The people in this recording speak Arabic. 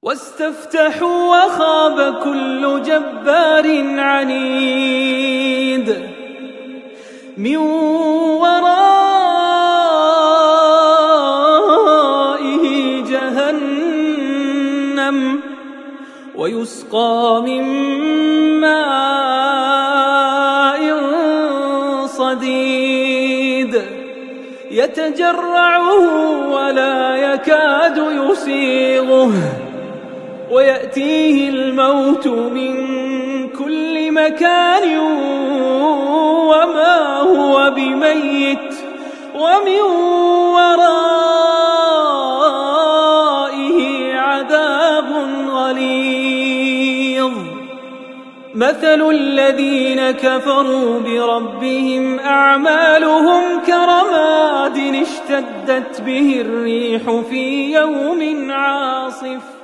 واستفتحوا وخاب كل جبار عنيد من ورائه جهنم ويسقى من ماء صديد يتجرعه ولا يكاد يسيغه ويأتيه الموت من كل مكان وما هو بميت ومن ورائه عذاب غليظ. مثل الذين كفروا بربهم أعمالهم كرماد اشتدت به الريح في يوم عاصف